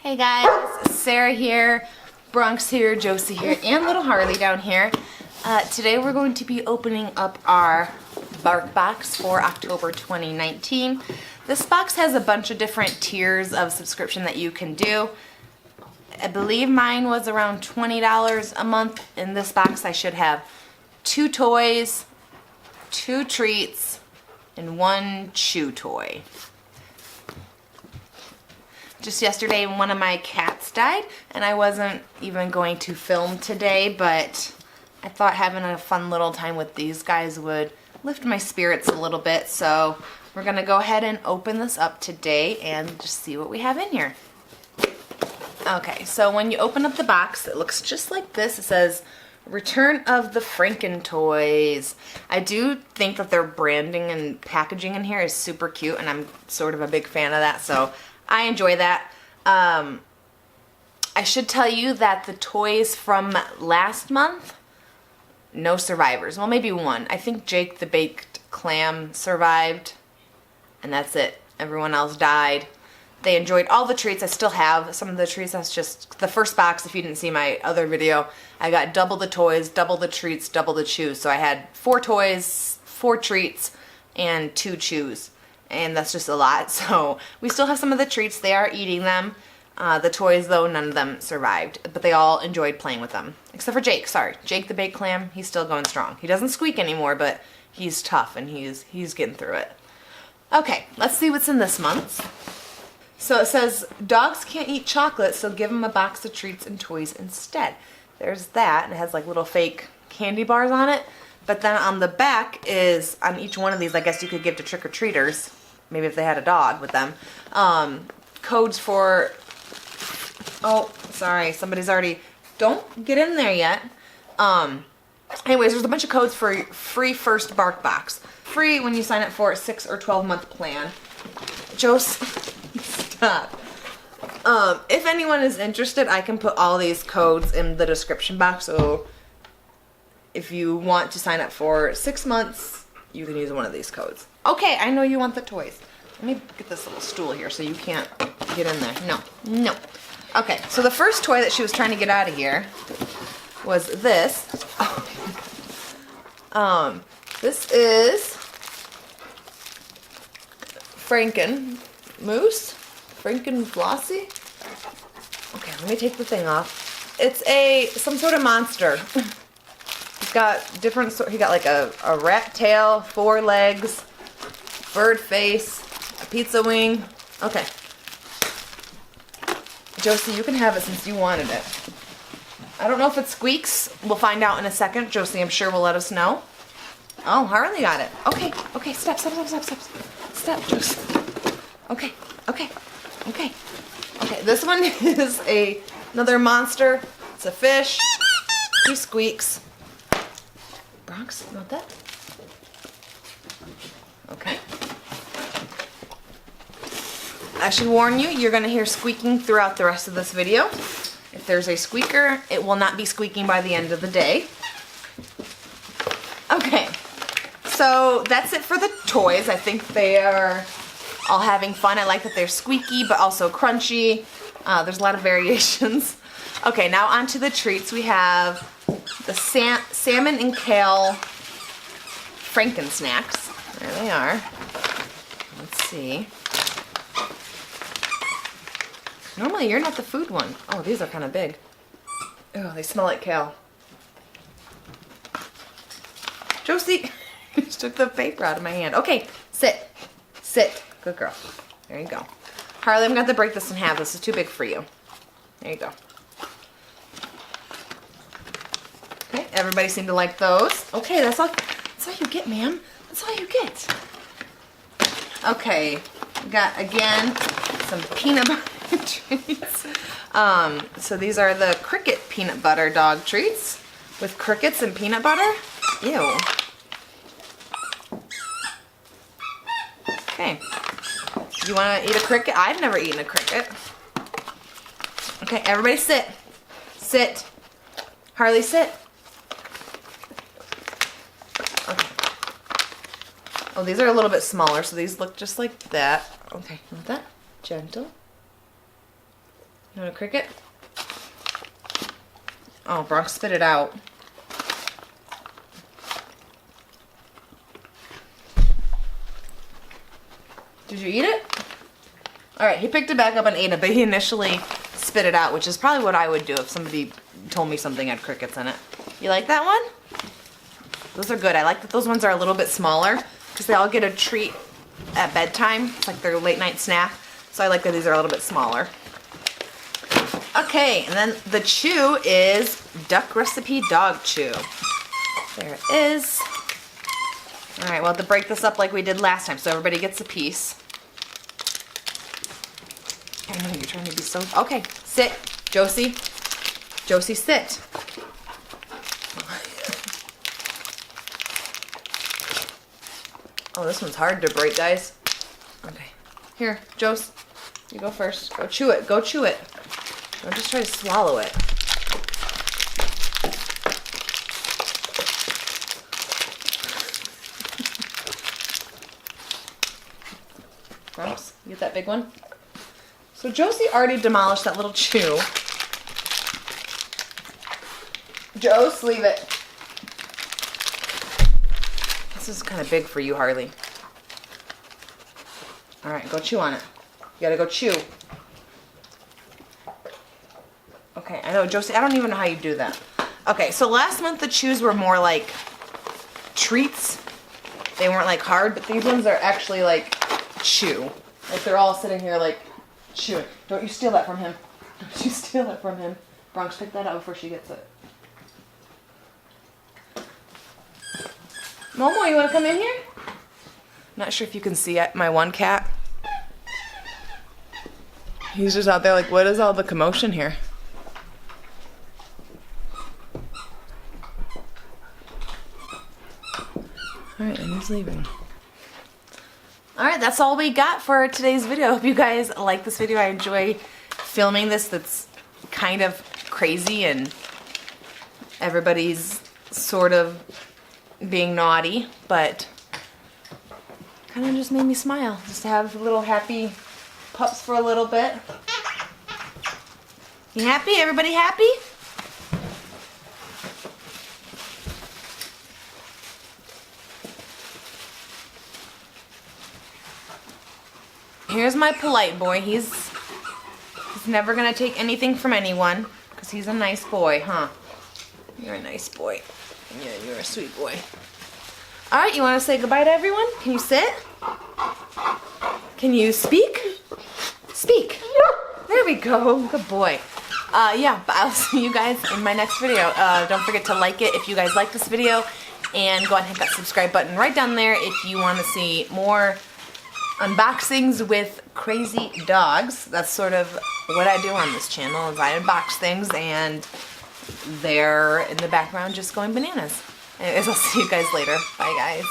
Hey guys, Sarah here, Bronx here, Josie here, and little Harley down here. Today we're going to be opening up our Barkbox for October 2019. This box has a bunch of different tiers of subscription that you can do. I believe mine was around $20 a month. In this box I should have 2 toys, 2 treats, and 1 chew toy. Just yesterday one of my cats died and I wasn't even going to film today, but I thought having a fun little time with these guys would lift my spirits a little bit, so we're gonna go ahead and open this up today and just see what we have in here. Okay, so when you open up the box, it looks just like this. It says Return of the Franken toys. I do think that their branding and packaging in here is super cute, and I'm sort of a big fan of that, so I enjoy that. I should tell you that the toys from last month, no survivors. Well, maybe one. I think Jake the Baked Clam survived, and that's it. Everyone else died. They enjoyed all the treats. I still have some of the treats. That's just the first box. If you didn't see my other video, I got double the toys, double the treats, double the chews. So I had 4 toys, 4 treats, and 2 chews. And that's just a lot. So we still have some of the treats. They are eating them. The toys, though, none of them survived. But they all enjoyed playing with them. Except for Jake. Sorry. Jake the Baked Clam, he's still going strong. He doesn't squeak anymore, but he's tough and he's getting through it. Okay, let's see what's in this month. So it says, dogs can't eat chocolate, so give them a box of treats and toys instead. There's that, and it has like little fake candy bars on it. But then on the back is, on each one of these, I guess you could give to trick-or-treaters, maybe if they had a dog with them, codes for, oh, sorry, somebody's already, don't get in there yet. Anyways, there's a bunch of codes for free first Barkbox. Free when you sign up for a 6 or 12 month plan. Stop. If anyone is interested, I can put all these codes in the description box, so if you want to sign up for 6 months, you can use one of these codes. Okay, I know you want the toys. Let me get this little stool here so you can't get in there. No, no. Okay, so the first toy that she was trying to get out of here was this. This is Franken Moose. Franken Flossie. Okay, let me take the thing off. It's some sort of monster. He's got different he got like a rat tail, 4 legs, bird face, a pizza wing. Okay. Josie, you can have it since you wanted it. I don't know if it squeaks. We'll find out in a second. Josie, I'm sure, will let us know. Oh, Harley got it. Okay, okay, stop, Josie. Okay, okay, okay. Okay, this one is another monster. It's a fish. He squeaks. Bronx, not that? Okay. I should warn you, you're going to hear squeaking throughout the rest of this video. If there's a squeaker, it will not be squeaking by the end of the day. Okay, so that's it for the toys. I think they are all having fun. I like that they're squeaky but also crunchy. There's a lot of variations. Okay, now on to the treats. We have the Salmon and Kale Franken snacks. There they are. Let's see. Normally you're not the food one. Oh, these are kind of big. Oh, they smell like kale. Josie just took the paper out of my hand. Okay, sit. Sit. Good girl. There you go. Harley, I'm going to have to break this in half. This is too big for you. There you go. Okay, everybody seemed to like those. Okay, that's all you get, ma'am. That's all you get. Okay, we got, again, some peanut butter treats. So these are the cricket peanut butter dog treats with crickets and peanut butter. Ew. Okay. You want to eat a cricket? I've never eaten a cricket. Okay, everybody sit. Sit. Harley, sit. Okay. Oh, these are a little bit smaller, so these look just like that. Okay, not that. Gentle. You want a cricket? Oh, Bronx spit it out. Did you eat it? Alright, he picked it back up and ate it, but he initially spit it out, which is probably what I would do if somebody told me something had crickets in it. You like that one? Those are good. I like that those ones are a little bit smaller because they all get a treat at bedtime. It's like their late night snack. So I like that these are a little bit smaller. Okay, and then the chew is duck recipe dog chew. There it is. All right, we'll have to break this up like we did last time so everybody gets a piece. I know you're trying to be so... Okay, sit, Josie. Josie, sit. Oh, this one's hard to break, guys. Okay, here, Jose, you go first. Go chew it, go chew it. Don't just try to swallow it. Grumps, you get that big one? So Josie already demolished that little chew. Jose, leave it. This is kind of big for you, Harley. All right, go chew on it. You gotta go chew. Okay, I know, Josie, I don't even know how you do that. Okay, so last month the chews were more like treats. They weren't like hard, but these ones are actually like chew. Like they're all sitting here like chewing. Don't you steal that from him. Don't you steal that from him. Bronx, pick that up before she gets it. Momo, you want to come in here? Not sure if you can see it, my one cat. He's just out there like, what is all the commotion here? Alright, and he's leaving. Alright, that's all we got for today's video. I hope you guys like this video. I enjoy filming this. That's kind of crazy and everybody's sort of being naughty, but kind of just made me smile. Just to have little happy pups for a little bit. You happy? Everybody happy? Here's my polite boy. He's never gonna take anything from anyone because he's a nice boy, huh? You're a nice boy. Yeah, you're a sweet boy. All right, you want to say goodbye to everyone? Can you sit? Can you speak? Speak. There we go. Good boy. Yeah, but I'll see you guys in my next video. Don't forget to like it if you guys like this video, and go ahead and hit that subscribe button right down there if you want to see more unboxings with crazy dogs. That's sort of what I do on this channel, is I unbox things and they're in the background just going bananas. Anyways, I'll see you guys later. Bye, guys.